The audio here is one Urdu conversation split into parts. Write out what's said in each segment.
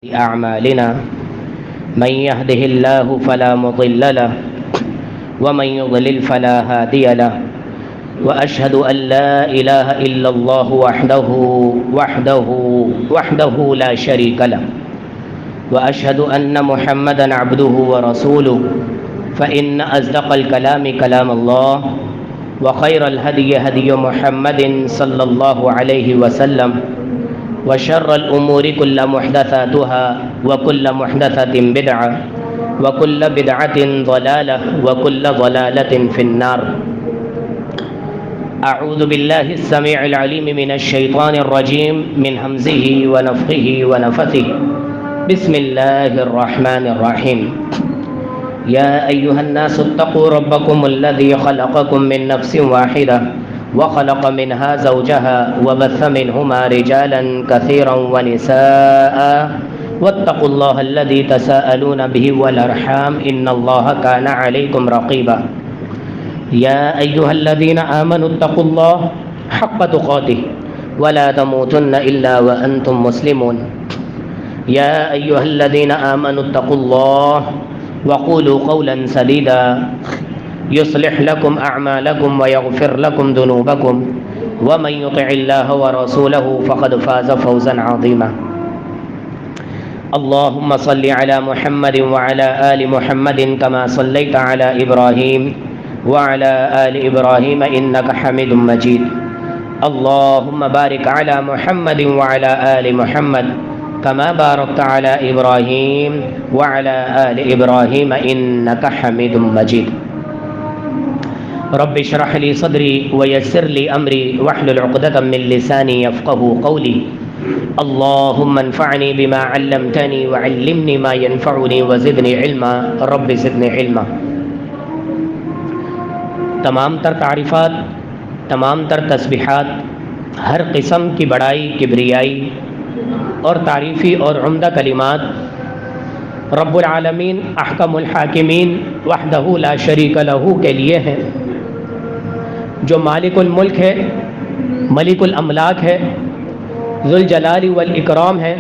أعمالنا من يهده الله فلا مضل له ومن يضلل فلا هادي له وأشهد أن لا إله إلا الله وحده لا شريك له وأشهد أن محمدا عبده ورسوله فإن أصدق الكلام كلام الله وخير الهدي هدي محمد صلى الله عليه وسلم وشر الأمور كل محدثاتها وكل محدثة بدعة وكل بدعة ضلالة وكل ضلالة في النار. أعوذ بالله السميع العليم من الشيطان الرجيم من همزه ونفخه ونفثه. بسم الله الرحمن الرحيم. يا أيها الناس اتقوا ربكم الذي خلقكم من نفس واحدة وخلق منها زوجها وبث منهما رجالا كثيرا ونساء واتقوا الله الذي تساءلون به والأرحام إن الله كان عليكم رقيبا. يا أيها الذين آمنوا اتقوا الله حق تقاته ولا تموتن إلا وأنتم مسلمون. يا أيها الذين آمنوا اتقوا الله وقولوا قولا سديدا يصلح لكم أعمالكم ويغفر لكم ذنوبكم ومن يطع الله ورسوله فقد فاز فوزا عظيما. اللهم صل على محمد وعلى آل محمد كما صليت على إبراهيم وعلى آل إبراهيم إنك حميد مجيد. اللهم بارك على محمد وعلى آل محمد كما باركت على إبراهيم وعلى آل إبراهيم إنك حميد مجيد. رب اشرح لي صدري ويسر لي أمري واحلل عقدة من لساني يفقهوا قولي. اللهم انفعني بما علمتني وعلمني ما ينفعني وزدني علما. رب زدني علما. تمام تر تعریفات، تمام تر تسبیحات، ہر قسم کی بڑائی، کبریائی اور تعریفی اور عمدہ کلمات رب العالمین احکم الحاکمین وحدہ لا شریک لہ کے لیے ہیں، جو مالک الملک ہے، ملک الاملاک ہے، ذوالجلال والاکرام ہے،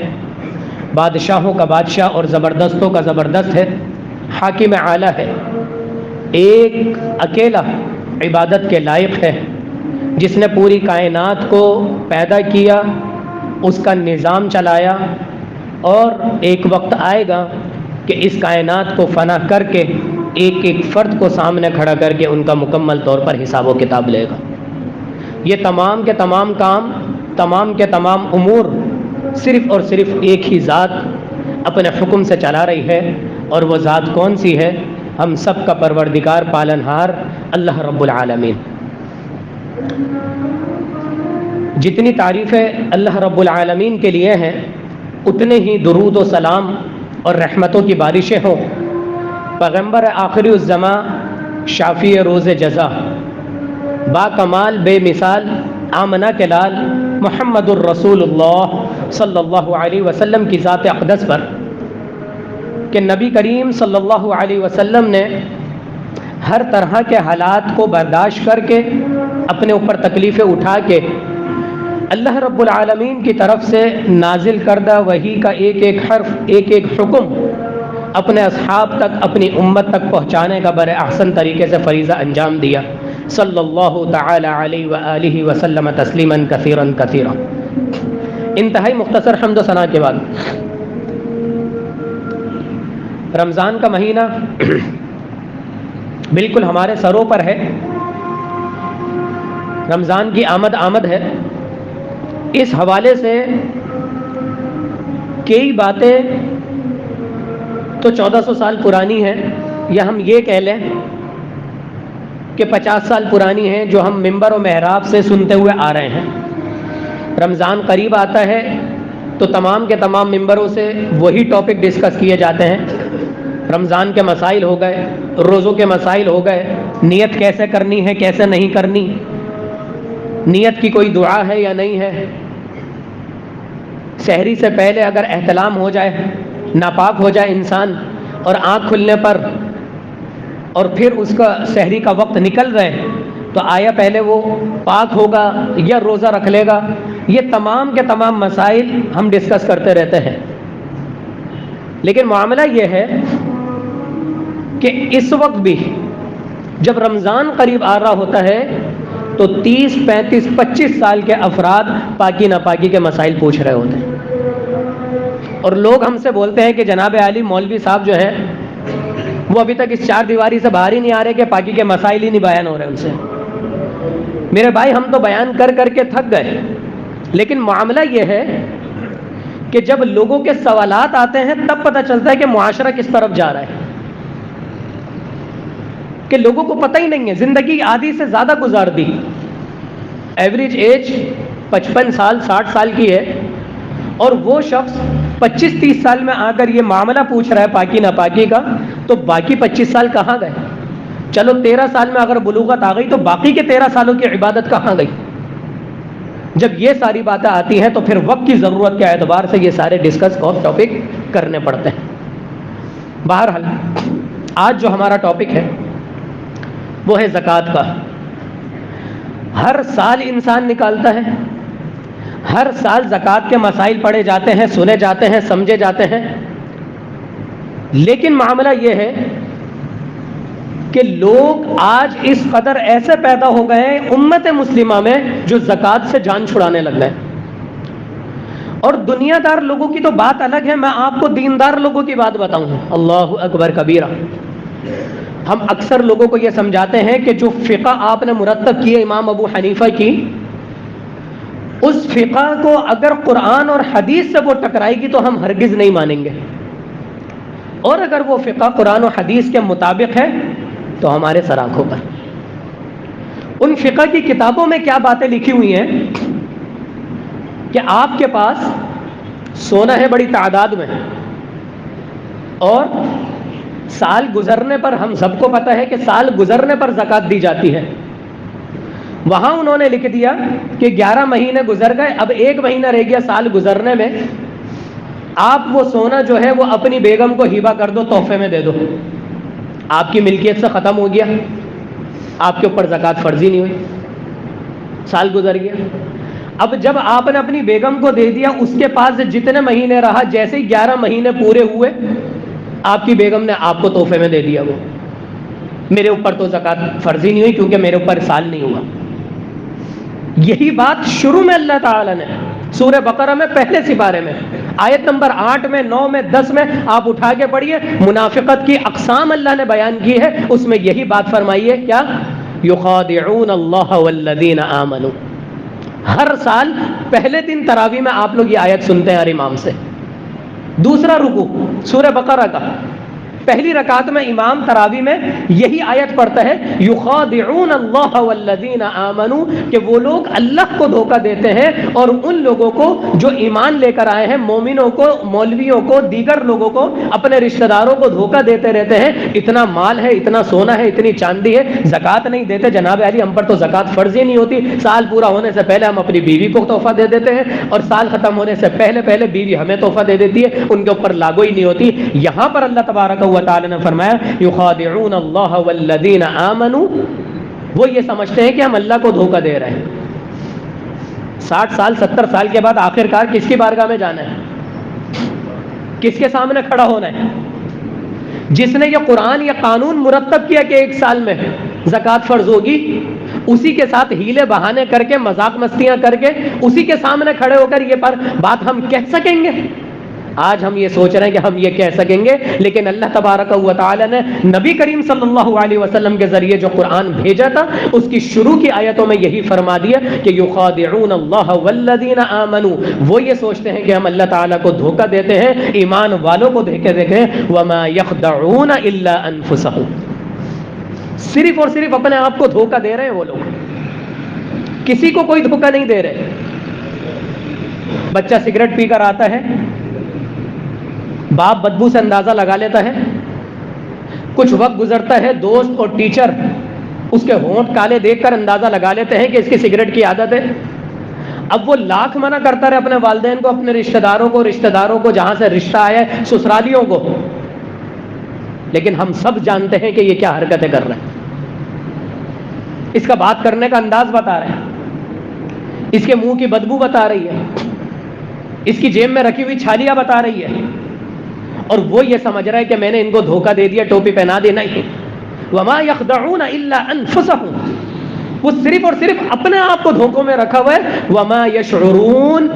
بادشاہوں کا بادشاہ اور زبردستوں کا زبردست ہے، حاکم اعلیٰ ہے، ایک اکیلا عبادت کے لائق ہے، جس نے پوری کائنات کو پیدا کیا، اس کا نظام چلایا، اور ایک وقت آئے گا کہ اس کائنات کو فنا کر کے ایک ایک فرد کو سامنے کھڑا کر کے ان کا مکمل طور پر حساب و کتاب لے گا. یہ تمام کے تمام کام، تمام کے تمام امور صرف اور صرف ایک ہی ذات اپنے حکم سے چلا رہی ہے، اور وہ ذات کون سی ہے؟ ہم سب کا پروردگار پالنہار اللہ رب العالمین. جتنی تعریفیں اللہ رب العالمین کے لیے ہیں، اتنے ہی درود و سلام اور رحمتوں کی بارشیں ہوں پیغمبر آخری الزماں، شافی روز جزا، با کمال بے مثال آمنہ کے لال محمد الرسول اللہ صلی اللہ علیہ وسلم کی ذات اقدس پر کہ نبی کریم صلی اللہ علیہ وسلم نے ہر طرح کے حالات کو برداشت کر کے، اپنے اوپر تکلیفیں اٹھا کے، اللہ رب العالمین کی طرف سے نازل کردہ وحی کا ایک ایک حرف، ایک ایک حکم اپنے اصحاب تک، اپنی امت تک پہنچانے کا بر احسن طریقے سے فریضہ انجام دیا. صلی اللہ تعالی علیہ وآلہ وسلم تسلیما کثیرا کثیرا. انتہائی مختصر حمد و ثنا کے بعد رمضان کا مہینہ بالکل ہمارے سروں پر ہے. رمضان کی آمد ہے. اس حوالے سے کئی باتیں تو 1400 سال پرانی ہیں، یا ہم یہ کہہ لیں کہ 50 سال پرانی ہیں، جو ہم ممبر و محراب سے سنتے ہوئے آ رہے ہیں. رمضان قریب آتا ہے تو تمام کے تمام ممبروں سے وہی ٹاپک ڈسکس کیے جاتے ہیں. رمضان کے مسائل ہو گئے، روزوں کے مسائل ہو گئے، نیت کیسے کرنی ہے، کیسے نہیں کرنی، نیت کی کوئی دعا ہے یا نہیں ہے، سحری سے پہلے اگر احتلام ہو جائے، ناپاک ہو جائے انسان، اور آنکھ کھلنے پر اور پھر اس کا سحری کا وقت نکل رہے، تو آیا پہلے وہ پاک ہوگا یا روزہ رکھ لے گا؟ یہ تمام کے تمام مسائل ہم ڈسکس کرتے رہتے ہیں. لیکن معاملہ یہ ہے کہ اس وقت بھی جب رمضان قریب آ رہا ہوتا ہے تو 30 35 25 سال کے افراد پاکی ناپاکی کے مسائل پوچھ رہے ہوتے ہیں، اور لوگ ہم سے بولتے ہیں کہ جناب عالی مولوی صاحب جو ہیں وہ ابھی تک اس چار دیواری سے باہر ہی نہیں آ رہے کہ پاکی کے مسائل ہی نہیں بیان ہو رہے ان سے۔ میرے بھائی ہم تو بیان کر کر کے تھک گئے، لیکن معاملہ یہ ہے کہ جب لوگوں کے سوالات آتے ہیں تب پتہ چلتا ہے کہ معاشرہ کس طرف جا رہا ہے، کہ لوگوں کو پتہ ہی نہیں ہے۔ زندگی آدھی سے زیادہ گزار دی، ایوریج ایج 55 سال 60 سال کی ہے، اور وہ شخص 25 30 سال میں آ کر یہ معاملہ پوچھ رہا ہے پاکی ناپاکی کا، تو باقی 25 سال کہاں گئے؟ چلو 13 سال میں اگر بلوغت آ گئی تو باقی کے 13 سالوں کی عبادت کہاں گئی؟ جب یہ ساری باتیں آتی ہیں تو پھر وقت کی ضرورت کے اعتبار سے یہ سارے ڈسکس اور ٹاپک کرنے پڑتے ہیں۔ بہرحال آج جو ہمارا ٹاپک ہے وہ ہے زکوٰۃ کا۔ ہر سال انسان نکالتا ہے، ہر سال زکوٰۃ کے مسائل پڑھے جاتے ہیں، سنے جاتے ہیں، سمجھے جاتے ہیں، لیکن معاملہ یہ ہے کہ لوگ آج اس قدر ایسے پیدا ہو گئے ہیں امت مسلمہ میں جو زکوٰۃ سے جان چھڑانے لگ گئے، اور دنیا دار لوگوں کی تو بات الگ ہے، میں آپ کو دیندار لوگوں کی بات بتاؤں۔ اللہ اکبر کبیرہ۔ ہم اکثر لوگوں کو یہ سمجھاتے ہیں کہ جو فقہ آپ نے مرتب کی ہے امام ابو حنیفہ کی، اس فقہ کو اگر قرآن اور حدیث سے وہ ٹکرائے گی تو ہم ہرگز نہیں مانیں گے، اور اگر وہ فقہ قرآن و حدیث کے مطابق ہے تو ہمارے سر آنکھوں پر۔ ان فقہ کی کتابوں میں کیا باتیں لکھی ہوئی ہیں کہ آپ کے پاس سونا ہے بڑی تعداد میں، اور سال گزرنے پر، ہم سب کو پتہ ہے کہ سال گزرنے پر زکوٰۃ دی جاتی ہے، وہاں انہوں نے لکھ دیا کہ 11 مہینے گزر گئے، اب 1 مہینہ رہ گیا سال گزرنے میں، آپ وہ سونا جو ہے وہ اپنی بیگم کو ہبہ کر دو، تحفے میں دے دو، آپ کی ملکیت سے ختم ہو گیا، آپ کے اوپر زکوٰۃ فرض ہی نہیں ہوئی، سال گزر گیا۔ اب جب آپ نے اپنی بیگم کو دے دیا، اس کے پاس جتنے مہینے رہا، جیسے ہی 11 مہینے پورے ہوئے آپ کی بیگم نے آپ کو تحفے میں دے دیا، وہ میرے اوپر تو زکوٰۃ فرض ہی نہیں ہوئی کیونکہ میرے اوپر سال نہیں ہوا۔ یہی بات شروع میں اللہ تعالیٰ نے سورہ بقرہ میں پہلے سپارے میں آیت نمبر 8 میں 9 میں 10 میں آپ اٹھا کے پڑھیے، منافقت کی اقسام اللہ نے بیان کی ہے، اس میں یہی بات فرمائی ہے، کیا؟ یخادعون اللہ والذین آمنوا۔ ہر سال پہلے دن تراویح میں آپ لوگ یہ آیت سنتے ہیں ہر امام سے۔ دوسرا رکوع سورہ بقرہ کا پہلی رکعت میں امام تراویح میں یہی آیت پڑھتا ہے، یخادعون اللہ والذین آمنوا، کہ وہ لوگ اللہ کو دھوکہ دیتے ہیں اور ان لوگوں کو جو ایمان لے کر آئے ہیں، مومنوں کو، مولویوں کو، دیگر لوگوں کو، اپنے رشتہ داروں کو دھوکہ دیتے رہتے ہیں، اتنا مال ہے، اتنا سونا ہے، اتنی چاندی ہے، زکوٰۃ نہیں دیتے، جناب علی ہم پر تو زکوٰۃ فرض ہی نہیں ہوتی، سال پورا ہونے سے پہلے ہم اپنی بیوی کو تحفہ دے دیتے ہیں، اور سال ختم ہونے سے پہلے پہلے بیوی ہمیں تحفہ دے دیتی ہے، ان کے اوپر لاگو ہی نہیں ہوتی۔ یہاں پر اللہ تبارک و تعالی نے فرمایا یخادعون اللہ والذین آمنوا، وہ یہ سمجھتے ہیں کہ ہم اللہ کو دھوکہ دے رہے ہیں۔ 60 سال 70 سال کے بعد آخرکار کس کی بارگاہ میں جانا ہے؟ کس کے سامنے کھڑا ہونا ہے؟ جس نے یہ قرآن یا قانون مرتب کیا کہ 1 سال میں زکوٰۃ فرض ہوگی، اسی کے ساتھ ہیلے بہانے کر کے، مذاق مستیاں کر کے، اسی کے سامنے کھڑے ہو کر یہ بات ہم کہہ سکیں گے؟ آج ہم یہ سوچ رہے ہیں کہ ہم یہ کہہ سکیں گے، لیکن اللہ تبارک و تعالی نے نبی کریم صلی اللہ علیہ وسلم کے ذریعے جو قرآن بھیجا تھا اس کی شروع کی آیتوں میں یہی فرما دیا کہ یخادعون اللہ والذین آمنوا، وہ یہ سوچتے ہیں کہ ہم اللہ تعالیٰ کو دھوکہ دیتے ہیں، ایمان والوں کو دیکھے دیکھیں، وما یخدعون الا انفسهم، صرف اور صرف اپنے آپ کو دھوکہ دے رہے ہیں وہ لوگ، کسی کو کوئی دھوکہ نہیں دے رہے۔ بچہ سگریٹ پی کر آتا ہے، باپ بدبو سے اندازہ لگا لیتا ہے، کچھ وقت گزرتا ہے، دوست اور ٹیچر اس کے ہونٹ کالے دیکھ کر اندازہ لگا لیتے ہیں کہ اس کی سگریٹ کی عادت ہے۔ اب وہ لاکھ منع کرتا رہے اپنے والدین کو، اپنے رشتہ داروں کو جہاں سے رشتہ آیا ہے، سسرالیوں کو، لیکن ہم سب جانتے ہیں کہ یہ کیا حرکتیں کر رہے ہیں۔ اس کا بات کرنے کا انداز بتا رہے ہیں، اس کے منہ کی بدبو بتا رہی ہے، اس کی جیب میں رکھی ہوئی چھالیاں بتا رہی ہے، اور وہ یہ سمجھ رہا ہے کہ میں نے ان کو دھوکہ دے دیا، ٹوپی پہنا دینا ہی. وما یخدعون الا انفسهم، وہ صرف اور صرف اپنے آپ کو دھوکوں میں رکھا ہوا ہے. وما یشعرون،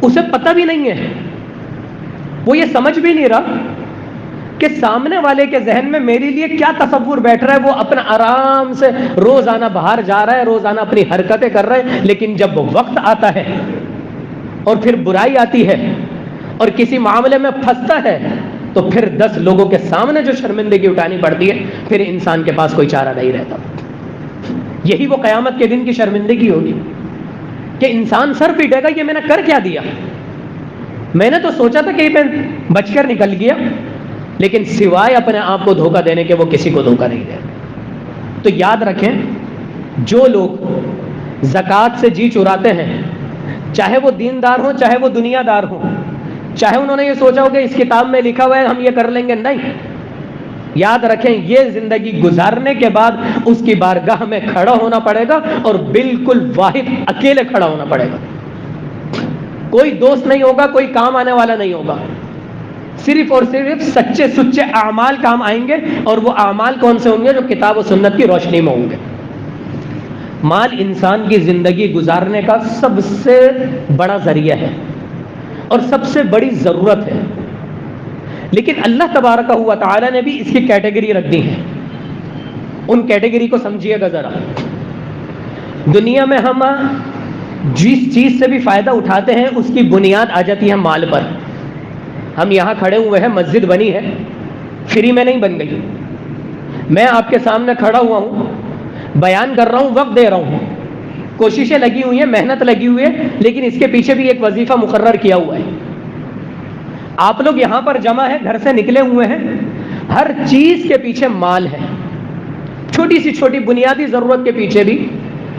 اسے پتہ بھی نہیں ہے، وہ یہ سمجھ بھی نہیں رہا کہ سامنے والے کے ذہن میں میرے لیے کیا تصور بیٹھ رہا ہے. وہ اپنا آرام سے روزانہ باہر جا رہا ہے، روزانہ اپنی حرکتیں کر رہے ہیں، لیکن جب وہ وقت آتا ہے اور پھر برائی آتی ہے اور کسی معاملے میں پھنستا ہے تو پھر 10 لوگوں کے سامنے جو شرمندگی اٹھانی پڑتی ہے، پھر انسان کے پاس کوئی چارہ نہیں رہتا. یہی وہ قیامت کے دن کی شرمندگی ہوگی کہ انسان سر پیٹے گا، یہ میں نے کر کیا دیا؟ میں نے تو سوچا تھا کہ میں بچ کر نکل گیا، لیکن سوائے اپنے آپ کو دھوکہ دینے کے وہ کسی کو دھوکہ نہیں دے. تو یاد رکھیں، جو لوگ زکوٰۃ سے جی چراتے ہیں، چاہے وہ دیندار ہوں چاہے وہ دنیا دار ہوں، چاہے انہوں نے یہ سوچا ہو کہ اس کتاب میں لکھا ہوا ہے ہم یہ کر لیں گے، نہیں. یاد رکھیں، یہ زندگی گزارنے کے بعد اس کی بارگاہ میں کھڑا ہونا پڑے گا، اور بالکل واحد اکیلے کھڑا ہونا پڑے گا. کوئی دوست نہیں ہوگا، کوئی کام آنے والا نہیں ہوگا. صرف اور صرف سچے سچے اعمال کام آئیں گے، اور وہ اعمال کون سے ہوں گے؟ جو کتاب و سنت کی روشنی میں ہوں گے. مال انسان کی زندگی گزارنے کا سب سے بڑا ذریعہ ہے اور سب سے بڑی ضرورت ہے، لیکن اللہ تبارک و تعالی نے بھی اس کی کیٹیگری رکھ دی ہے. ان کیٹیگری کو سمجھیے گا ذرا. دنیا میں ہم جس چیز سے بھی فائدہ اٹھاتے ہیں اس کی بنیاد آ جاتی ہے مال پر. ہم یہاں کھڑے ہوئے ہیں، مسجد بنی ہے، فری میں نہیں بن گئی. میں آپ کے سامنے کھڑا ہوا ہوں، بیان کر رہا ہوں، وقت دے رہا ہوں، کوششیں لگی ہوئی ہیں، محنت لگی ہوئی ہے، لیکن اس کے پیچھے بھی ایک وظیفہ مقرر کیا ہوا ہے. آپ لوگ یہاں پر جمع ہیں، گھر سے نکلے ہوئے ہیں، ہر چیز کے پیچھے مال ہے. چھوٹی سی چھوٹی بنیادی ضرورت کے پیچھے بھی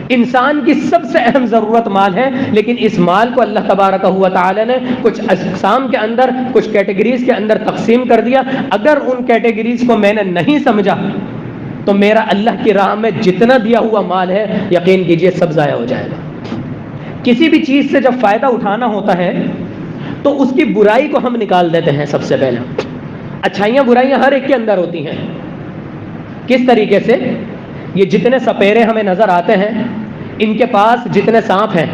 انسان کی سب سے اہم ضرورت مال ہے، لیکن اس مال کو اللہ تبارک و تعالی نے کچھ اقسام کے اندر، کچھ کیٹیگریز کے اندر تقسیم کر دیا. اگر ان کیٹیگریز کو میں نے نہیں سمجھا تو میرا اللہ کی راہ میں جتنا دیا ہوا مال ہے، یقین کیجئے سب ضائع ہو جائے گا. کسی بھی چیز سے جب فائدہ اٹھانا ہوتا ہے تو اس کی برائی کو ہم نکال دیتے ہیں سب سے پہلے. اچھائیاں برائیاں ہر ایک کے اندر ہوتی ہیں. کس طریقے سے؟ یہ جتنے سپیرے ہمیں نظر آتے ہیں، ان کے پاس جتنے سانپ ہیں،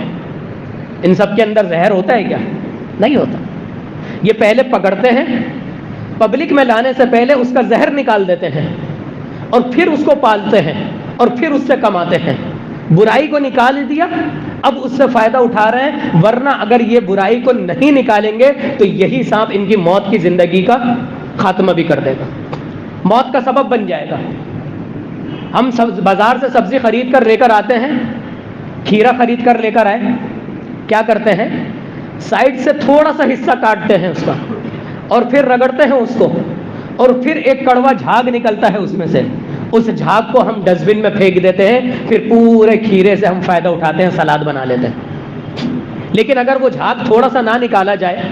ان سب کے اندر زہر ہوتا ہے کیا؟ نہیں ہوتا. یہ پہلے پکڑتے ہیں، پبلک میں لانے سے پہلے اس کا زہر نکال دیتے ہیں، اور پھر اس کو پالتے ہیں، اور پھر اس سے کماتے ہیں. برائی کو نکال دیا، اب اس سے فائدہ اٹھا رہے ہیں. ورنہ اگر یہ برائی کو نہیں نکالیں گے تو یہی سانپ ان کی موت کی زندگی کا خاتمہ بھی کر دے گا، موت کا سبب بن جائے گا. ہم بازار سے سبزی خرید کر لے کر آتے ہیں، کھیرا خرید کر لے کر آئے، کیا کرتے ہیں؟ سائڈ سے تھوڑا سا حصہ کاٹتے ہیں اس کا، اور پھر رگڑتے ہیں اس کو، اور پھر ایک کڑوا جھاگ نکلتا ہے اس میں سے. اس جھاگ کو ہم ڈسٹ بن میں پھینک دیتے ہیں، پھر پورے کھیرے سے ہم فائدہ اٹھاتے ہیں، سلاد بنا لیتے ہیں. لیکن اگر وہ جھاگ تھوڑا سا نہ نکالا جائے،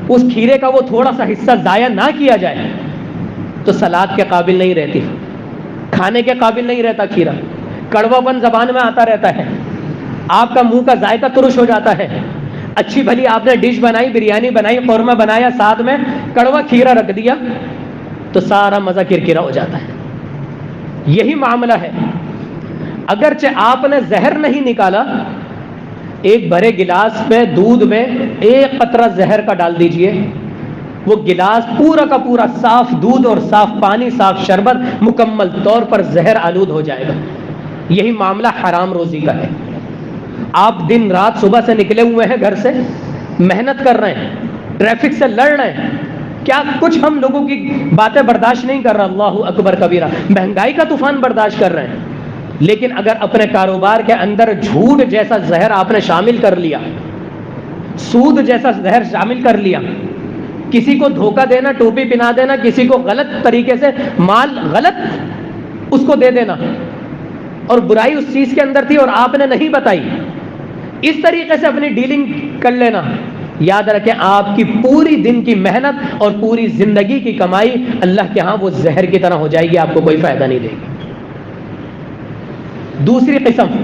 اس کھیرے کا وہ تھوڑا سا حصہ ضائع نہ کیا جائے، تو سلاد کے قابل نہیں رہتی، کھانے کے قابل نہیں رہتا. کھیرا کڑوا پن زبان میں آتا رہتا ہے، آپ کا منہ کا ذائقہ ترش ہو جاتا ہے. اچھی بھلی آپ نے ڈش بنائی، بریانی بنائی، قورمہ بنایا، ساتھ میں کڑوا کھیرا رکھ دیا تو سارا مزہ کرکرا ہو جاتا ہے. یہی معاملہ ہے. اگرچہ آپ نے زہر نہیں نکالا، ایک بھرے گلاس میں دودھ میں ایک قطرہ زہر کا ڈال دیجئے، وہ گلاس پورا کا پورا صاف دودھ اور صاف پانی، صاف شربت مکمل طور پر زہر آلود ہو جائے گا. یہی معاملہ حرام روزی کا ہے. آپ دن رات صبح سے نکلے ہوئے ہیں، گھر سے محنت کر رہے ہیں، ٹریفک سے لڑ رہے ہیں، کیا کچھ ہم لوگوں کی باتیں برداشت نہیں کر رہا، اللہ اکبر کبیرہ، مہنگائی کا طوفان برداشت کر رہے ہیں. لیکن اگر اپنے کاروبار کے اندر جھوٹ جیسا زہر آپ نے شامل کر لیا، سود جیسا زہر شامل کر لیا، کسی کو دھوکہ دینا، ٹوپی پہنا دینا، کسی کو غلط طریقے سے مال غلط اس کو دے دینا، اور برائی اس چیز کے اندر تھی اور آپ نے نہیں بتائی، اس طریقے سے اپنی ڈیلنگ کر لینا، یاد رکھیں آپ کی پوری دن کی محنت اور پوری زندگی کی کمائی اللہ کے ہاں وہ زہر کی طرح ہو جائے گی، آپ کو کوئی فائدہ نہیں دے گی. دوسری قسم،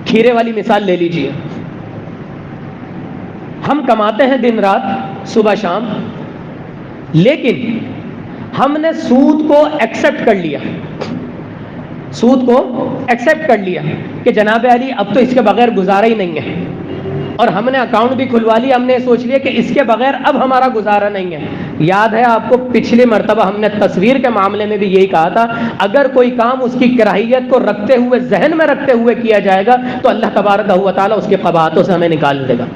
کھیرے والی مثال لے لیجئے. ہم کماتے ہیں دن رات صبح شام، لیکن ہم نے سود کو ایکسپٹ کر لیا، سود کو ایکسپٹ کر لیا کہ جناب علی اب تو اس کے بغیر گزارا ہی نہیں ہے، اور ہم نے اکاؤنٹ بھی کھلوا لیا، ہم نے سوچ لیا کہ اس کے بغیر اب ہمارا گزارا نہیں ہے۔ یاد ہے آپ کو پچھلی مرتبہ ہم نے تصویر کے معاملے میں بھی یہی کہا تھا، اگر کوئی کام اس کی کراہیت کو رکھتے ہوئے ذہن میں رکھتے ہوئے کیا جائے گا تو اللہ تبارک و تعالیٰ اس کے قباحتوں سے ہمیں نکال دے گا،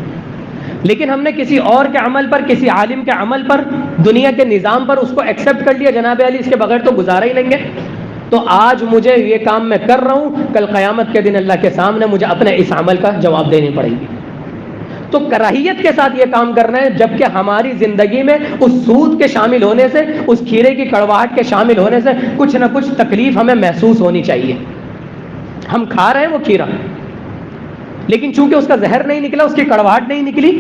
لیکن ہم نے کسی اور کے عمل پر، کسی عالم کے عمل پر، دنیا کے نظام پر اس کو ایکسپٹ کر لیا، جناب علی اس کے بغیر تو گزارا ہی نہیں ہے۔ تو آج مجھے یہ کام میں کر رہا ہوں، کل قیامت کے دن اللہ کے سامنے مجھے اپنے اس عمل کا جواب دینی پڑے گی۔ تو کراہیت کے ساتھ یہ کام کرنا ہے، جبکہ ہماری زندگی میں اس سود کے شامل ہونے سے، اس کھیرے کی کڑواہٹ کے شامل ہونے سے کچھ نہ کچھ تکلیف ہمیں محسوس ہونی چاہیے۔ ہم کھا رہے ہیں وہ کھیرا، لیکن چونکہ اس کا زہر نہیں نکلا، اس کی کڑواہٹ نہیں نکلی،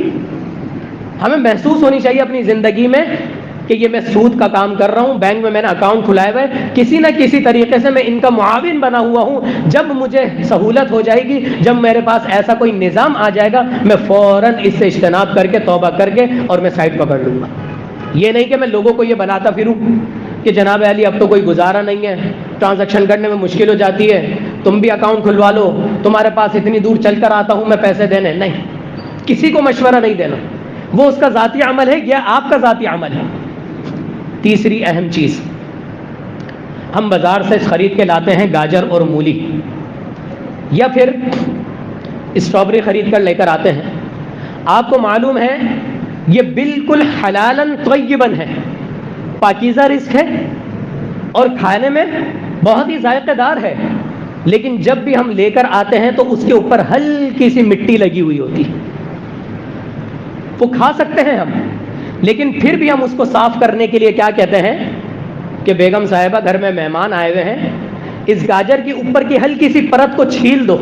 ہمیں محسوس ہونی چاہیے اپنی زندگی میں کہ یہ میں سود کا کام کر رہا ہوں، بینک میں میں نے اکاؤنٹ کھلائے ہوئے، کسی نہ کسی طریقے سے میں ان کا معاون بنا ہوا ہوں، جب مجھے سہولت ہو جائے گی، جب میرے پاس ایسا کوئی نظام آ جائے گا، میں فوراً اس سے اجتناب کر کے توبہ کر کے اور میں سائٹ پکڑ لوں گا۔ یہ نہیں کہ میں لوگوں کو یہ بناتا پھروں کہ جناب علی اب تو کوئی گزارا نہیں ہے، ٹرانزیکشن کرنے میں مشکل ہو جاتی ہے، تم بھی اکاؤنٹ کھلوا لو، تمہارے پاس اتنی دور چل کر آتا ہوں میں پیسے دینے۔ نہیں، کسی کو مشورہ نہیں دینا، وہ اس کا ذاتی عمل ہے، یہ آپ کا ذاتی عمل ہے۔ تیسری اہم چیز، ہم بازار سے خرید کے لاتے ہیں گاجر اور مولی، یا پھر اسٹرابری خرید کر لے کر آتے ہیں، آپ کو معلوم ہے یہ بالکل حلالن طیبن ہے، پاکیزہ رزق ہے اور کھانے میں بہت ہی ذائقہ دار ہے، لیکن جب بھی ہم لے کر آتے ہیں تو اس کے اوپر ہلکی سی مٹی لگی ہوئی ہوتی ہے۔ وہ کھا سکتے ہیں ہم، لیکن پھر بھی ہم اس کو صاف کرنے کے لیے کیا کہتے ہیں کہ بیگم صاحبہ گھر میں مہمان آئے ہوئے ہیں، اس گاجر کی اوپر کی ہلکی سی پرت کو چھیل دو،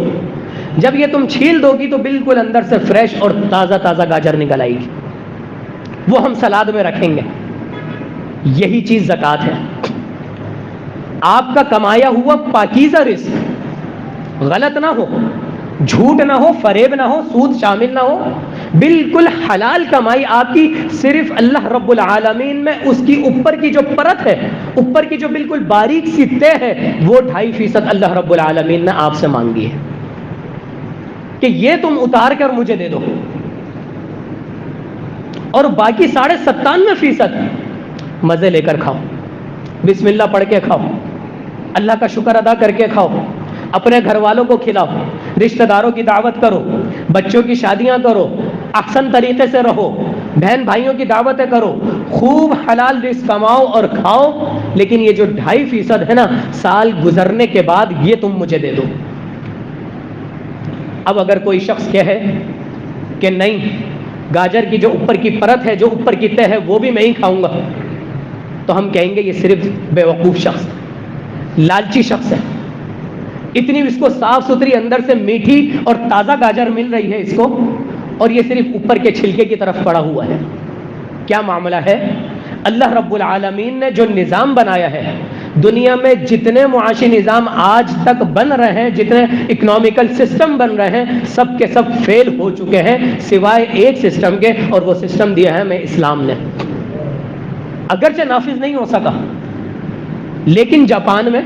جب یہ تم چھیل دو گی تو بالکل اندر سے فریش اور تازہ تازہ گاجر نکل آئے گی، وہ ہم سلاد میں رکھیں گے۔ یہی چیز زکوٰۃ ہے، آپ کا کمایا ہوا پاکیزہ رزق، غلط نہ ہو، جھوٹ نہ ہو، فریب نہ ہو، سود شامل نہ ہو، بالکل حلال کمائی آپ کی، صرف اللہ رب العالمین میں اس کی اوپر کی جو پرت ہے، اوپر کی جو بالکل باریک سی تہ ہے، وہ 2.5% اللہ رب العالمین نے آپ سے مانگی ہے کہ یہ تم اتار کر مجھے دے دو، اور باقی 97.5% مزے لے کر کھاؤ، بسم اللہ پڑھ کے کھاؤ، اللہ کا شکر ادا کر کے کھاؤ، اپنے گھر والوں کو کھلاؤ، رشتہ داروں کی دعوت کرو، بچوں کی شادیاں کرو، احسن طریقے سے رہو، بہن بھائیوں کی دعوتیں کرو، خوب حلال رزق کماؤ اور کھاؤ، لیکن یہ جو 2.5% ہے نا، سال گزرنے کے بعد یہ تم مجھے دے دو۔ اب اگر کوئی شخص کہے کہ نہیں، گاجر کی جو اوپر کی پرت ہے، جو اوپر کی تہ ہے، وہ بھی میں ہی کھاؤں گا، تو ہم کہیں گے یہ صرف بیوقوف شخص، لالچی شخص ہے۔ اتنی اس کو صاف ستھری اندر سے میٹھی اور تازہ گاجر مل رہی ہے اس کو، اور یہ صرف اوپر کے چھلکے کی طرف پڑا ہوا ہے۔ کیا معاملہ ہے؟ اللہ رب العالمین نے جو نظام بنایا ہے، دنیا میں جتنے معاشی نظام آج تک بن رہے ہیں، جتنے اکنامیکل سسٹم بن رہے ہیں، سب کے سب فیل ہو چکے ہیں سوائے ایک سسٹم کے، اور وہ سسٹم دیا ہے ہمیں اسلام نے۔ اگرچہ نافذ نہیں ہو سکا، لیکن جاپان میں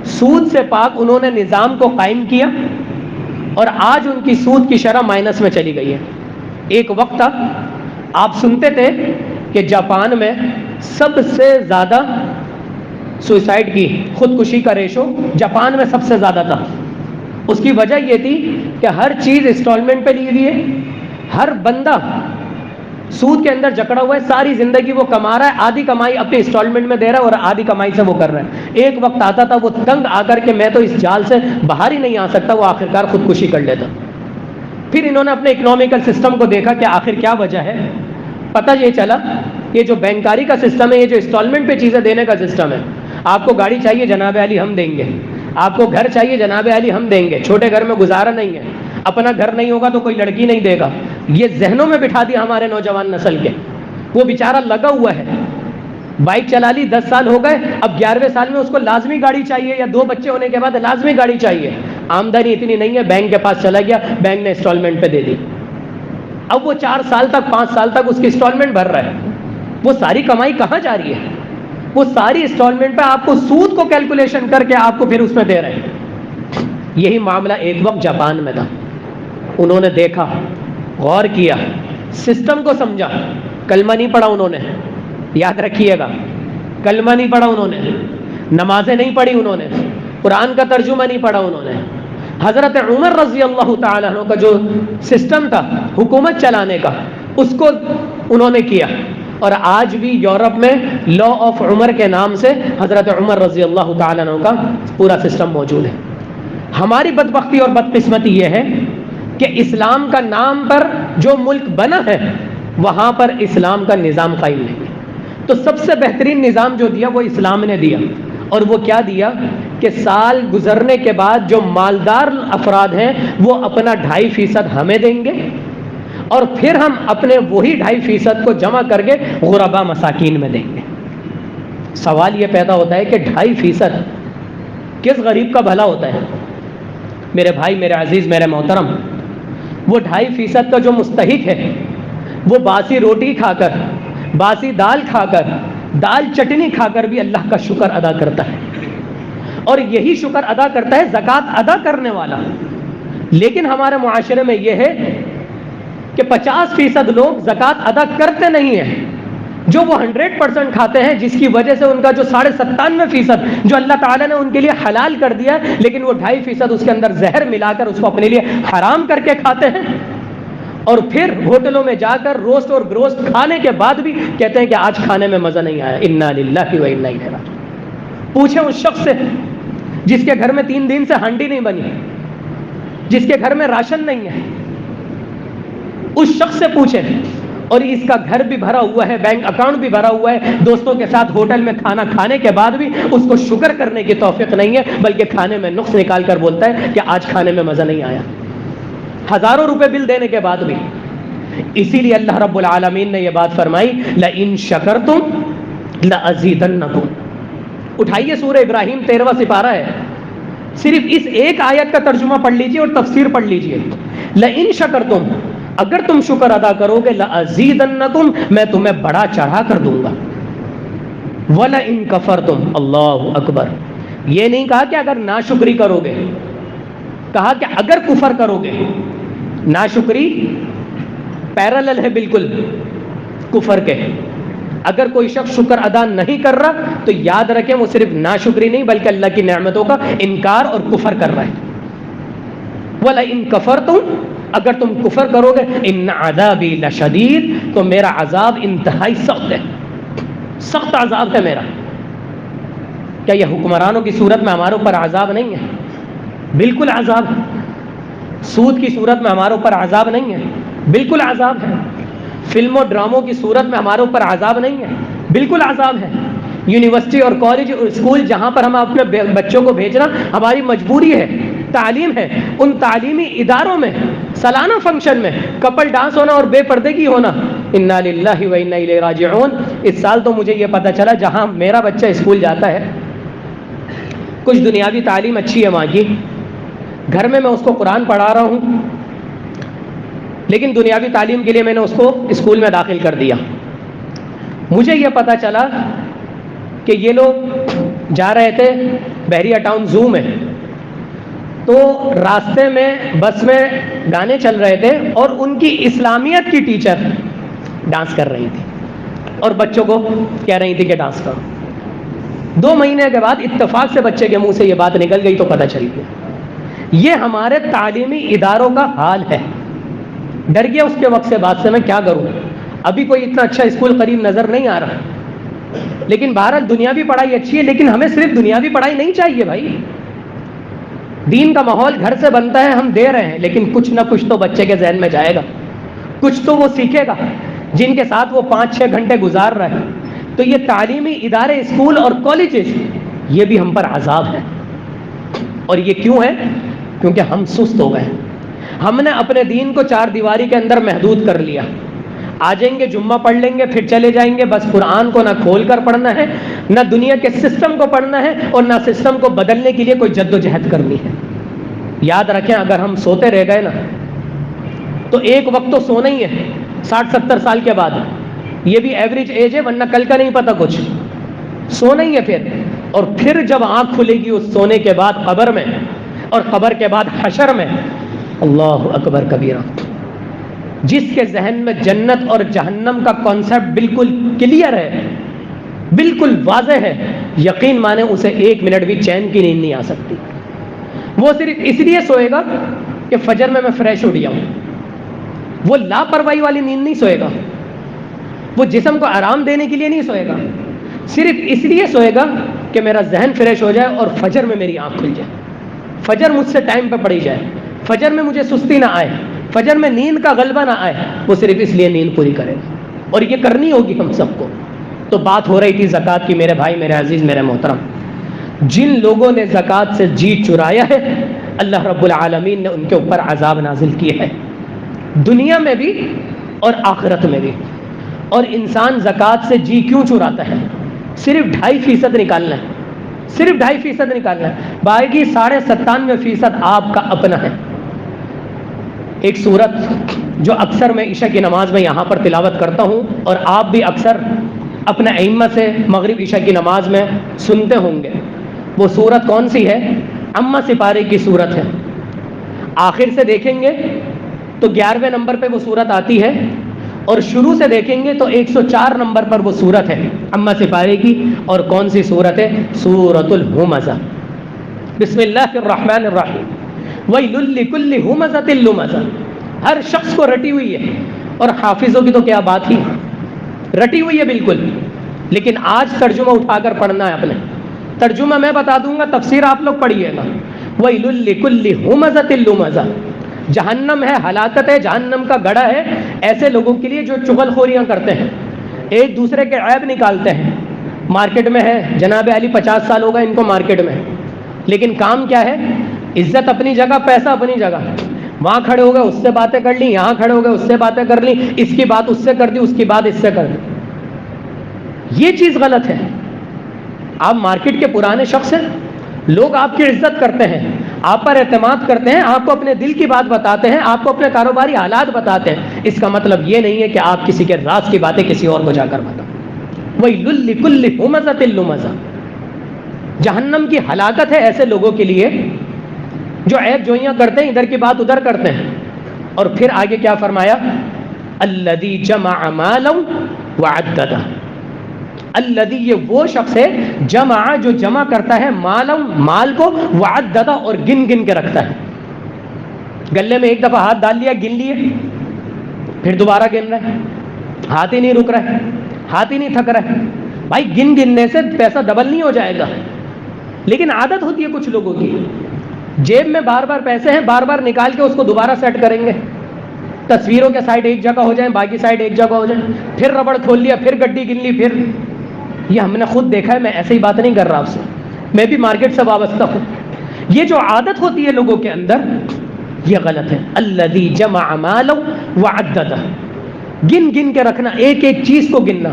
سود سے پاک انہوں نے نظام کو قائم کیا، اور آج ان کی سود کی شرح مائنس میں چلی گئی ہے۔ ایک وقت تھا آپ سنتے تھے کہ جاپان میں سب سے زیادہ سوئسائڈ کی، خودکشی کا ریشو جاپان میں سب سے زیادہ تھا۔ اس کی وجہ یہ تھی کہ ہر چیز انسٹالمنٹ پہ لی ہوئی ہے، ہر بندہ سود کے اندر جکڑا ہوا ہے، ساری زندگی وہ کما رہا ہے، آدھی کمائی اپنی انسٹالمنٹ میں دے رہا ہے اور آدھی کمائی سے وہ کر رہا ہے۔ ایک وقت آتا تھا وہ تنگ آ کر کے میں تو اس جال سے باہر ہی نہیں آ سکتا، وہ آخرکار خودکشی کر لیتا۔ پھر انہوں نے اپنے اکنامیکل سسٹم کو دیکھا کہ آخر کیا وجہ ہے، پتہ یہ چلا یہ جو بینکاری کا سسٹم ہے، یہ جو انسٹالمنٹ پہ چیزیں دینے کا سسٹم ہے، آپ کو گاڑی چاہیے جناب علی ہم دیں گے، آپ کو گھر چاہیے جناب علی ہم دیں گے، چھوٹے گھر میں گزارا نہیں ہے، اپنا گھر نہیں ہوگا تو کوئی لڑکی نہیں دے گا، یہ ذہنوں میں بٹھا دیا ہمارے نوجوان نسل کے۔ وہ بیچارہ لگا ہوا ہے، بائک چلا لی 10 سال ہو گئے، اب 11ویں سال میں اس کو لازمی گاڑی چاہیے، یا 2 بچے ہونے کے بعد لازمی گاڑی چاہیے، آمدنی اتنی نہیں ہے، بینک کے پاس چلا گیا، بینک نے انسٹالمنٹ پہ دے دی۔ اب وہ 4 سال تک 5 سال تک اس کی انسٹالمنٹ بھر رہا ہے، وہ ساری کمائی کہاں جا رہی ہے؟ وہ ساری انسٹالمنٹ پہ آپ کو سود کو کیلکولیشن کر کے آپ کو پھر اس میں دے رہے ہیں۔ یہی معاملہ ایک وقت جاپان میں تھا، انہوں نے دیکھا، غور کیا، سسٹم کو سمجھا، کلمہ نہیں پڑھا انہوں نے، یاد رکھیے گا، کلمہ نہیں پڑھا انہوں نے، نمازیں نہیں پڑھی انہوں نے، قرآن کا ترجمہ نہیں پڑھا انہوں نے۔ حضرت عمر رضی اللہ تعالیٰ عنہ کا جو سسٹم تھا حکومت چلانے کا، اس کو انہوں نے کیا، اور آج بھی یورپ میں لا آف عمر کے نام سے حضرت عمر رضی اللہ تعالیٰ عنہ کا پورا سسٹم موجود ہے۔ ہماری بدبختی اور بدقسمتی یہ ہے کہ اسلام کا نام پر جو ملک بنا ہے وہاں پر اسلام کا نظام قائم نہیں ہے۔ تو سب سے بہترین نظام جو دیا وہ اسلام نے دیا، اور وہ کیا دیا کہ سال گزرنے کے بعد جو مالدار افراد ہیں وہ اپنا 2.5% ہمیں دیں گے، اور پھر ہم اپنے وہی 2.5% کو جمع کر کے غربا مساکین میں دیں گے۔ سوال یہ پیدا ہوتا ہے کہ 2.5% کس غریب کا بھلا ہوتا ہے؟ میرے بھائی، میرے عزیز، میرے محترم، وہ 2.5% کا جو مستحق ہے وہ باسی روٹی کھا کر، باسی دال کھا کر، دال چٹنی کھا کر بھی اللہ کا شکر ادا کرتا ہے، اور یہی شکر ادا کرتا ہے زکوٰۃ ادا کرنے والا۔ لیکن ہمارے معاشرے میں یہ ہے کہ 50% لوگ زکوٰۃ ادا کرتے نہیں ہیں، جو وہ 100% کھاتے ہیں، جس کی وجہ سے ان کا جو 97.5% جو اللہ تعالیٰ نے ان کے لیے حلال کر دیا ہے، لیکن وہ 2.5% اس کے اندر زہر ملا کر اس کو اپنے لیے حرام کر کے کھاتے ہیں، اور پھر ہوٹلوں میں جا کر روسٹ اور گروسٹ کھانے کے بعد بھی کہتے ہیں کہ آج کھانے میں مزہ نہیں آیا۔ انا للہ و انا الیہ راجعون۔ پوچھیں اس شخص سے جس کے گھر میں 3 دن سے ہانڈی نہیں بنی، جس کے گھر میں راشن نہیں ہے، اس شخص سے پوچھیں، اور اس کا گھر بھی بھرا ہوا ہے، بینک اکاؤنٹ بھی بھرا ہوا ہے، دوستوں کے ساتھ ہوٹل میں کھانا کھانے کے بعد بھی اس کو شکر کرنے کی توفیق نہیں ہے، بلکہ کھانے میں نقص نکال کر بولتا ہے کہ آج کھانے میں مزہ نہیں آیا، ہزاروں روپے بل دینے کے بعد بھی۔ اسی لیے اللہ رب العالمین نے یہ بات فرمائی، لَإِن شَكَرْتُمْ لَأَزِيدَنَّكُمْ۔ اٹھائیے سورہ ابراہیم 13واں سپارہ ہے، صرف اس ایک آیت کا ترجمہ پڑھ لیجئے اور تفسیر پڑھ لیجئے۔ لَإِن شَكَرْتُمْ، اگر تم شکر ادا کرو گے، لَأَزِيدَنَّكُمْ، میں تمہیں بڑا چڑھا کر دوں گا۔ وَلَئِن كَفَرْتُمْ، اللہ اکبر، یہ نہیں کہا کہ اگر ناشکری کرو گے، کہا کہ اگر کفر کرو گے۔ ناشکری پیرالل ہے بالکل کفر کے۔ اگر کوئی شخص شکر ادا نہیں کر رہا تو یاد رکھیں وہ صرف ناشکری نہیں بلکہ اللہ کی نعمتوں کا انکار اور کفر کر رہا ہے۔ وَلَئِن كَفَرْتُمْ، اگر تم کفر کرو گے، ان عذابی لشدید، تو میرا عذاب انتہائی سخت ہے، سخت عذاب ہے میرا۔ کیا یہ حکمرانوں کی صورت میں ہمارے اوپر عذاب نہیں ہے؟ بالکل عذاب ہے۔ سود کی صورت میں ہمارے اوپر عذاب نہیں ہے؟ بالکل عذاب ہے۔ فلم و ڈراموں کی صورت میں ہمارے اوپر عذاب نہیں ہے؟ بالکل عذاب ہے۔ یونیورسٹی اور کالج اور اسکول جہاں پر ہم اپنے بچوں کو بھیجنا ہماری مجبوری ہے، تعلیم ہے، ان تعلیمی اداروں میں سالانہ فنکشن میں کپل ڈانس ہونا اور بے پردگی ہونا، انا للہ و انا الیہ راجعون۔ اس سال تو مجھے یہ پتہ چلا جہاں میرا بچہ اسکول جاتا ہے، کچھ دنیاوی تعلیم اچھی ہے وہاں کی، گھر میں اس کو قرآن پڑھا رہا ہوں، لیکن دنیاوی تعلیم کے لیے میں نے اس کو اسکول میں داخل کر دیا۔ مجھے یہ پتہ چلا کہ یہ لوگ جا رہے تھے بحریہ ٹاؤن زو میں، تو راستے میں بس میں گانے چل رہے تھے اور ان کی اسلامیت کی ٹیچر ڈانس کر رہی تھی اور بچوں کو کہہ رہی تھی کہ ڈانس کرو۔ 2 مہینے کے بعد اتفاق سے بچے کے منہ سے یہ بات نکل گئی تو پتہ چل گیا۔ یہ ہمارے تعلیمی اداروں کا حال ہے۔ ڈر گیا اس کے وقت سے بات سے، میں کیا کروں، ابھی کوئی اتنا اچھا اسکول قریب نظر نہیں آ رہا، لیکن بہرحال دنیاوی پڑھائی اچھی ہے، لیکن ہمیں صرف دنیاوی پڑھائی نہیں چاہیے بھائی۔ دین کا ماحول گھر سے بنتا ہے، ہم دے رہے ہیں، لیکن کچھ نہ کچھ تو بچے کے ذہن میں جائے گا، کچھ تو وہ سیکھے گا جن کے ساتھ وہ 5-6 گھنٹے گزار رہا ہے۔ تو یہ تعلیمی ادارے، اسکول اور کالجز، یہ بھی ہم پر عذاب ہے۔ اور یہ کیوں ہے؟ کیونکہ ہم سست ہو گئے، ہم نے اپنے دین کو 4 دیواری کے اندر محدود کر لیا۔ آ جائیں گے، جمعہ پڑھ لیں گے، پھر چلے جائیں گے، بس قرآن کو نہ کھول کر پڑھنا ہے، نہ دنیا کے سسٹم کو پڑھنا ہے، اور نہ سسٹم کو بدلنے کے لیے کوئی جد و جہد کرنی ہے۔ یاد رکھیں، اگر ہم سوتے رہ گئے نا تو ایک وقت تو سونا ہی ہے 60-70 سال کے بعد، یہ بھی ایوریج ایج ہے، ورنہ کل کا نہیں پتا کچھ، سونا ہی ہے پھر. اور پھر جب آنکھ کھلے گی اس سونے کے بعد قبر میں، اور قبر کے بعد حشر میں، اللہ اکبر کبیرہ. جس کے ذہن میں جنت اور جہنم کا کانسیپٹ بالکل کلیئر ہے، بالکل واضح ہے، یقین مانے اسے 1 منٹ بھی چین کی نیند نہیں آ سکتی. وہ صرف اس لیے سوئے گا کہ فجر میں فریش اٹھ جاؤں. وہ لاپرواہی والی نیند نہیں سوئے گا، وہ جسم کو آرام دینے کے لیے نہیں سوئے گا، صرف اس لیے سوئے گا کہ میرا ذہن فریش ہو جائے اور فجر میں میری آنکھ کھل جائے، فجر مجھ سے ٹائم پہ پڑی جائے، فجر میں مجھے سستی نہ آئے، فجر میں نیند کا غلبہ نہ آئے. وہ صرف اس لیے نیند پوری کرے گا، اور یہ کرنی ہوگی ہم سب کو. تو بات ہو رہی تھی زکوٰۃ کی میرے بھائی، میرے عزیز، میرے محترم. جن لوگوں نے زکوٰۃ سے جی چرایا ہے، اللہ رب العالمین نے ان کے اوپر عذاب نازل کیا ہے، دنیا میں بھی اور آخرت میں بھی. اور انسان زکوٰۃ سے جی کیوں چراتا ہے؟ صرف 2.5% نکالنا ہے، صرف 2.5% نکالنا ہے، باقی 97.5% آپ کا اپنا ہے. ایک سورت جو اکثر میں عشاء کی نماز میں یہاں پر تلاوت کرتا ہوں، اور آپ بھی اکثر اپنے ائمہ سے مغرب عشاء کی نماز میں سنتے ہوں گے، وہ سورت کون سی ہے؟ عمہ سپارے کی سورت ہے. آخر سے دیکھیں گے تو 11ویں نمبر پہ وہ سورت آتی ہے، اور شروع سے دیکھیں گے تو 104 نمبر پر وہ سورت ہے عمہ سپارے کی. اور کون سی سورت ہے؟ سورۃ الہمزہ. بسم اللہ الرحمن الرحیم. وَيْلٌ لِكُلِّ ہُمَزَةٍ لُمَزَةٍ. ہر شخص کو رٹی ہوئی ہے، اور حافظوں کی تو کیا بات ہی، رٹی ہوئی ہے بالکل. لیکن آج ترجمہ اٹھا کر پڑھنا ہے اپنے. ترجمہ میں بتا دوں گا، تفسیر آپ لوگ پڑھیے گا. وَيْلٌ لِكُلِّ ہُمَزَةٍ لُمَزَةٍ. جہنم ہے، ہلاکت ہے، جہنم کا گڑھا ہے ایسے لوگوں کے لیے جو چغل خوریاں کرتے ہیں، ایک دوسرے کے عیب نکالتے ہیں. مارکیٹ میں ہے جناب علی، 50 سال ہوگا ان کو مارکیٹ میں، لیکن کام کیا ہے؟ عزت اپنی جگہ، پیسہ اپنی جگہ. وہاں کھڑے ہو گئے اس سے باتیں کر لی، یہاں کھڑے ہو گئے اس سے باتیں کر لی، اس کی بات اس سے کر دی، اس کی بات اس سے کر دی. یہ چیز غلط ہے. آپ مارکیٹ کے پرانے شخص ہیں، لوگ آپ کی عزت کرتے ہیں، آپ پر اعتماد کرتے ہیں، آپ کو اپنے دل کی بات بتاتے ہیں، آپ کو اپنے کاروباری حالات بتاتے ہیں. اس کا مطلب یہ نہیں ہے کہ آپ کسی کے راز کی باتیں کسی اور کو جا کر بتائیں. وَيْلٌ لِكُلِّ ہُمَزَةٍ لُمَزَةٍ. جہنم کی ہلاکت ہے ایسے لوگوں کے لیے جو عیب جوئیاں کرتے ہیں، ادھر کی بات ادھر کرتے ہیں. اور پھر آگے کیا فرمایا؟ الذی جمع مالا وعددہ. الذی، یہ وہ شخص ہے، جمع، جو جمع کرتا ہے، مالا، مال کو، وعددہ، اور گن گن کے رکھتا ہے. گلے میں ایک دفعہ ہاتھ ڈال لیا، گن لیے، پھر دوبارہ گن رہا ہے، ہاتھ ہی نہیں رک رہا ہے، ہاتھ ہی نہیں تھک رہا ہے. بھائی گن گننے سے پیسہ ڈبل نہیں ہو جائے گا، لیکن عادت ہوتی ہے کچھ لوگوں کی، جیب میں بار بار پیسے ہیں، بار بار نکال کے اس کو دوبارہ سیٹ کریں گے. تصویروں کے سائڈ ایک جگہ ہو جائیں، باقی سائڈ ایک جگہ ہو جائیں، پھر ربڑ کھول لیا، پھر گڈی گن لی، پھر. یہ ہم نے خود دیکھا ہے، میں ایسے ہی بات نہیں کر رہا آپ سے، میں بھی مارکیٹ سے وابستہ ہوں. یہ جو عادت ہوتی ہے لوگوں کے اندر، یہ غلط ہے. الذی جمع مالا وعددہ. گن گن کے رکھنا، ایک ایک چیز کو گننا.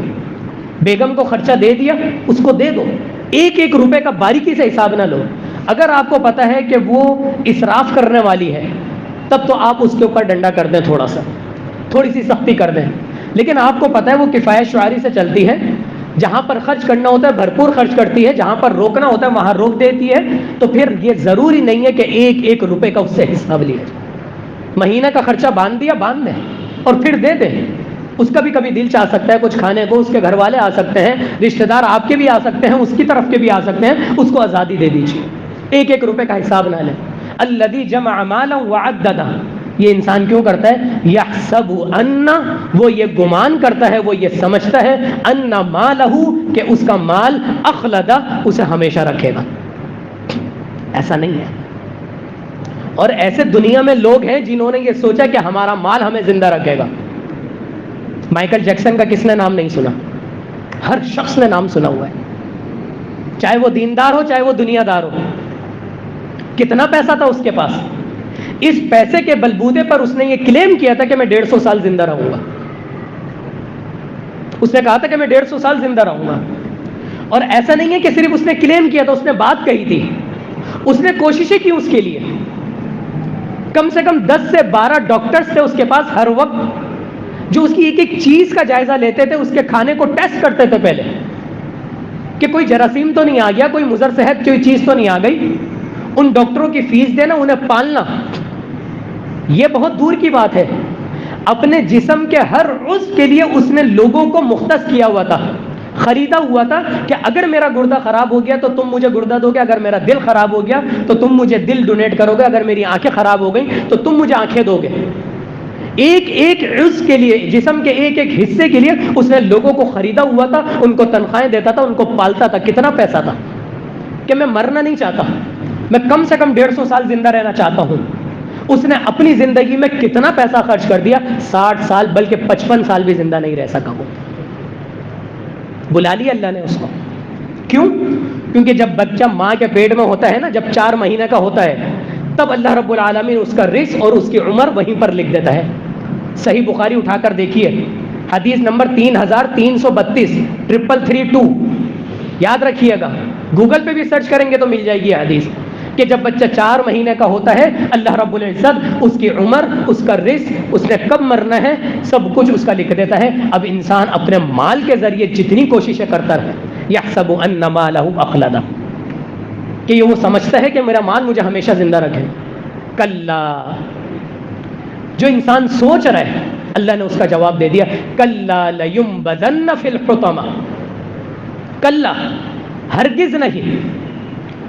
بیگم کو خرچہ دے دیا، اس کو دے دو، ایک ایک روپے کا باریکی سے حساب نہ لو. اگر آپ کو پتہ ہے کہ وہ اسراف کرنے والی ہے، تب تو آپ اس کے اوپر ڈنڈا کر دیں، تھوڑا سا، تھوڑی سی سختی کر دیں. لیکن آپ کو پتہ ہے وہ کفایت شعاری سے چلتی ہے، جہاں پر خرچ کرنا ہوتا ہے بھرپور خرچ کرتی ہے، جہاں پر روکنا ہوتا ہے وہاں روک دیتی ہے. تو پھر یہ ضروری نہیں ہے کہ ایک ایک روپے کا اس سے حساب لیا جائے. مہینہ کا خرچہ باندھ دیا، باندھ دیں اور پھر دے دیں. اس کا بھی کبھی دل چاہ سکتا ہے کچھ کھانے کو، اس کے گھر والے آ سکتے ہیں، رشتہ دار آپ کے بھی آ سکتے ہیں، اس کی طرف کے بھی آ سکتے ہیں، اس کو آزادی دے دیجیے، ایک ایک روپے کا حساب نہ لیں. الذی جمع مالا وعددہ. یہ انسان کیوں کرتا ہے؟ یحسب ان، وہ یہ گمان کرتا ہے، وہ یہ سمجھتا ہے، ان مالہ، کہ اس کا مال، اخلدہ، اسے ہمیشہ رکھے گا. ایسا نہیں ہے. اور ایسے دنیا میں لوگ ہیں جنہوں نے یہ سوچا کہ ہمارا مال ہمیں زندہ رکھے گا. مائیکل جیکسن کا کس نے نام نہیں سنا؟ ہر شخص نے نام سنا ہوا ہے، چاہے وہ دیندار ہو چاہے وہ دنیا دار ہو. کتنا پیسہ تھا اس کے پاس، اس پیسے کے بلبوتے پر اس نے یہ کلیم کیا تھا کہ میں 150 سال زندہ رہوں گا. اس نے کہا تھا کہ میں 150 سال زندہ رہوں گا. اور ایسا نہیں ہے کہ صرف اس نے کلیم کیا تھا، اس نے بات کہی تھی، اس نے کوششیں کی اس کے لیے. کم سے کم 10 سے 12 ڈاکٹرز تھے اس کے پاس ہر وقت، جو اس کی ایک ایک چیز کا جائزہ لیتے تھے، اس کے کھانے کو ٹیسٹ کرتے تھے پہلے کہ کوئی جراثیم تو نہیں آ گیا، کوئی مضر صحت کوئی چیز تو نہیں آ گئی. ان ڈاکٹروں کی فیس دینا، انہیں پالنا، یہ بہت دور کی بات ہے. اپنے جسم کے ہر عضو کے لیے اس نے لوگوں کو مختص کیا ہوا تھا، خریدا ہوا تھا کہ اگر میرا گردہ خراب ہو گیا تو تم مجھے گردہ دو گے، اگر میرا دل خراب ہو گیا تو تم مجھے دل ڈونیٹ کرو گے، اگر میری آنکھیں خراب ہو گئیں تو تم مجھے آنکھیں دو گے. ایک ایک عضو کے لیے، جسم کے ایک ایک حصے کے لیے اس نے لوگوں کو خریدا ہوا تھا، ان کو تنخواہیں دیتا تھا، ان کو پالتا تھا. کتنا پیسہ تھا کہ میں مرنا نہیں چاہتا، میں کم سے کم 150 سال زندہ رہنا چاہتا ہوں. اس نے اپنی زندگی میں کتنا پیسہ خرچ کر دیا، 60 سال بلکہ 55 سال بھی زندہ نہیں رہ سکا. وہ بلا لیا اللہ نے اس کو. کیوں؟ کیونکہ جب بچہ ماں کے پیٹ میں ہوتا ہے نا، جب 4 مہینے کا ہوتا ہے، تب اللہ رب العالمین اس کا رزق اور اس کی عمر وہیں پر لکھ دیتا ہے. صحیح بخاری اٹھا کر دیکھیے، حدیث نمبر 3332 3332، یاد رکھیے گا، گوگل پہ بھی سرچ کریں گے تو مل جائے گی حدیث، کہ جب بچہ 4 مہینے کا ہوتا ہے اللہ رب العزت اس کی عمر، اس کا رزق، اس نے کب مرنا ہے، سب کچھ اس کا لکھ دیتا ہے. اب انسان اپنے مال کے ذریعے جتنی کوششیں کرتا ہے، یحسب ان مالہ اخلدہ، کہ یہ وہ سمجھتا ہے کہ میرا مال مجھے ہمیشہ زندہ رکھے. کلا، جو انسان سوچ رہا ہے اللہ نے اس کا جواب دے دیا، کلا لینبذن فی الحطمہ. کلا، ہرگز نہیں،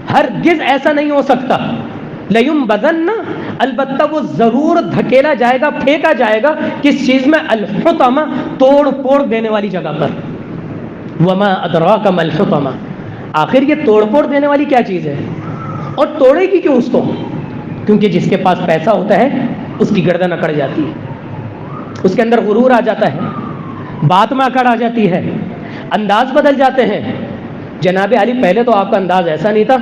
ہرگز ایسا نہیں ہو سکتا. لینبذن، البتہ وہ ضرور دھکیلا جائے گا، پھینکا جائے گا. کس چیز میں؟ الحطمہ، توڑ پھوڑ دینے والی جگہ پر. وما ادراک ما الحطمہ، آخر یہ توڑ پھوڑ دینے والی کیا چیز ہے، اور توڑے گی کیوں اس کو؟ کیونکہ جس کے پاس پیسہ ہوتا ہے اس کی گردن اکڑ جاتی ہے، اس کے اندر غرور آ جاتا ہے، بات میں اکڑ آ جاتی ہے، انداز بدل جاتے ہیں. جناب علی، پہلے تو آپ کا انداز ایسا نہیں تھا.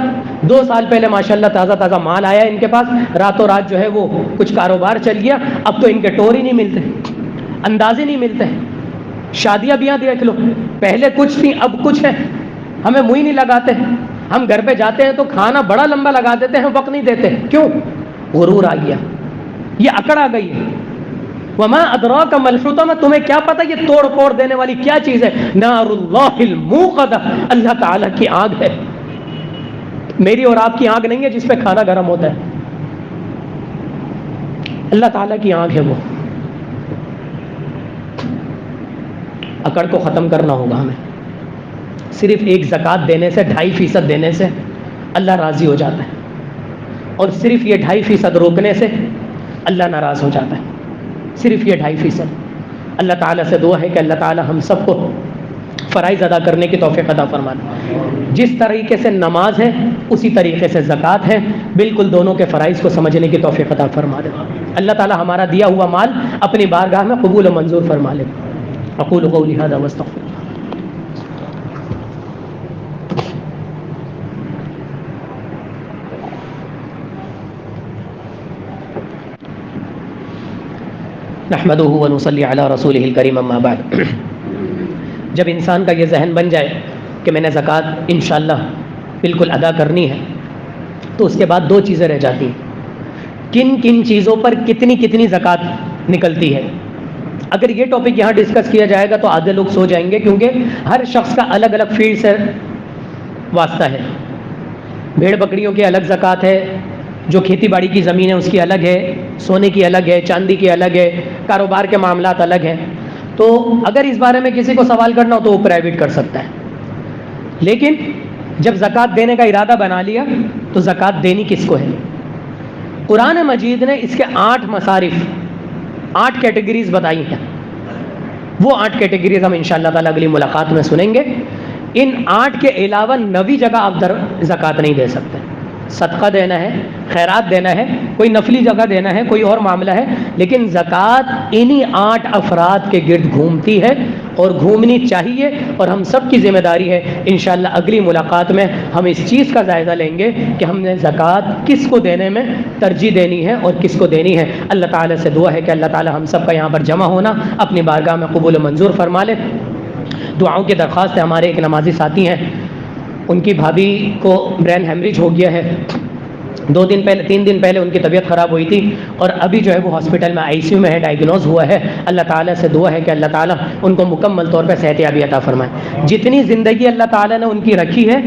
2 سال پہلے ماشاءاللہ تازہ تازہ مال آیا ان کے پاس، راتوں رات جو ہے وہ کچھ کاروبار چل گیا. اب تو ان کے ٹور ہی نہیں ملتے، انداز ہی نہیں ملتے. شادیاں بیاں دیکھ لو، پہلے کچھ تھیں اب کچھ ہے. ہمیں منہ ہی نہیں لگاتے، ہم گھر پہ جاتے ہیں تو کھانا بڑا لمبا لگا دیتے ہیں، وقت نہیں دیتے. کیوں؟ غرور آ گیا، یہ اکڑ آ گئی ہے. وما ادراک ما الحطمہ، تمہیں کیا پتہ یہ توڑ پھوڑ دینے والی کیا چیز ہے؟ نار اللہ الموقدہ، اللہ تعالیٰ کی آگ ہے. میری اور آپ کی آگ نہیں ہے جس پہ کھانا گرم ہوتا ہے، اللہ تعالیٰ کی آگ ہے وہ. اکڑ کو ختم کرنا ہوگا ہمیں. صرف ایک زکوٰۃ دینے سے، 2.5% دینے سے اللہ راضی ہو جاتا ہے، اور صرف یہ 2.5% روکنے سے اللہ ناراض ہو جاتا ہے. صرف یہ 2.5%. اللہ تعالیٰ سے دعا ہے کہ اللہ تعالیٰ ہم سب کو فرائض ادا کرنے کی توفیق عطا فرما دے. جس طریقے سے نماز ہے اسی طریقے سے زکوٰۃ ہے، بالکل دونوں کے فرائض کو سمجھنے کی توفیق عطا فرما دے. اللہ تعالیٰ ہمارا دیا ہوا مال اپنی بارگاہ میں قبول و منظور فرما لے. اقول قولی ھذا واستغفر. نحمدہ ونصلی علی رسولہ الکریم، اما بعد. جب انسان کا یہ ذہن بن جائے کہ میں نے زکوٰۃ انشاءاللہ بالکل ادا کرنی ہے، تو اس کے بعد 2 چیزیں رہ جاتی ہیں. کن کن چیزوں پر کتنی کتنی زکوٰۃ نکلتی ہے. اگر یہ ٹاپک یہاں ڈسکس کیا جائے گا تو آدھے لوگ سو جائیں گے، کیونکہ ہر شخص کا الگ الگ فیلڈ سے واسطہ ہے. بھیڑ بکریوں کی الگ زکوٰۃ ہے، جو کھیتی باڑی کی زمین ہے اس کی الگ ہے، سونے کی الگ ہے، چاندی کی الگ ہے، کاروبار کے معاملات الگ ہیں. تو اگر اس بارے میں کسی کو سوال کرنا ہو تو وہ پرائیویٹ کر سکتا ہے. لیکن جب زکوٰۃ دینے کا ارادہ بنا لیا تو زکوٰۃ دینی کس کو ہے؟ قرآن مجید نے اس کے 8 مصارف، 8 کیٹیگریز بتائی ہیں. وہ 8 کیٹیگریز ہم انشاءاللہ تعالیٰ اگلی ملاقات میں سنیں گے. ان 8 کے علاوہ 9 جگہ آپ زکوٰۃ نہیں دے سکتے. صدقہ دینا ہے، خیرات دینا ہے، کوئی نفلی جگہ دینا ہے، کوئی اور معاملہ ہے، لیکن زکوٰۃ انہی 8 افراد کے گرد گھومتی ہے اور گھومنی چاہیے. اور ہم سب کی ذمہ داری ہے انشاءاللہ اگلی ملاقات میں ہم اس چیز کا جائزہ لیں گے کہ ہم نے زکوٰۃ کس کو دینے میں ترجیح دینی ہے اور کس کو دینی ہے. اللہ تعالیٰ سے دعا ہے کہ اللہ تعالیٰ ہم سب کا یہاں پر جمع ہونا اپنی بارگاہ میں قبول و منظور فرما لے. دعاؤں کی درخواست ہے. ہمارے ایک نمازی ساتھی ہیں، ان کی بھابھی کو برین ہیمریج ہو گیا ہے، تین دن پہلے ان کی طبیعت خراب ہوئی تھی، اور ابھی جو ہے وہ ہاسپٹل میں آئی سی یو میں ہے، ڈائیگنوز ہوا ہے۔ اللہ تعالیٰ سے دعا ہے کہ اللہ تعالیٰ ان کو مکمل طور پہ صحت یابی عطا فرمائے۔ جتنی زندگی اللہ تعالیٰ نے ان کی رکھی ہے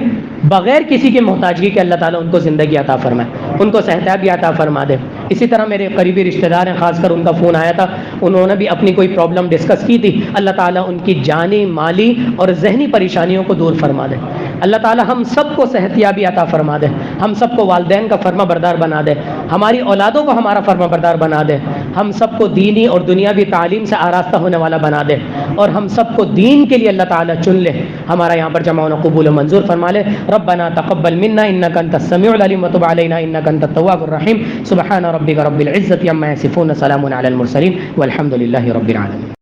بغیر کسی کی محتاجگی کے، اللہ تعالیٰ ان کو زندگی عطا فرمائے، ان کو صحت یابی عطا فرما دے۔ اسی طرح میرے قریبی رشتہ دار ہیں، خاص کر ان کا فون آیا تھا، انہوں نے بھی اپنی کوئی پرابلم ڈسکس کی تھی، اللہ تعالیٰ ان کی جانی، مالی اور ذہنی پریشانیوں کو دور فرما دے۔ اللہ تعالیٰ ہم سب کو صحت یابی عطا فرما دے، ہم سب کو والدین کا فرما بردار بنا دے، ہماری اولادوں کو ہمارا فرما بردار بنا دے، ہم سب کو دینی اور دنیاوی تعلیم سے آراستہ ہونے والا بنا دے، اور ہم سب کو دین کے لیے اللہ تعالیٰ چن لے۔ ہمارا یہاں پر جمع ہونا قبول و منظور فرما لے۔ ربنا تقبل منا انک انت السمیع العلیم وتب علینا انک انت التواب الرحیم۔ سبحان ربک رب العزة عما یصفون، سلام علی المرسلین والحمد للہ رب العالمین۔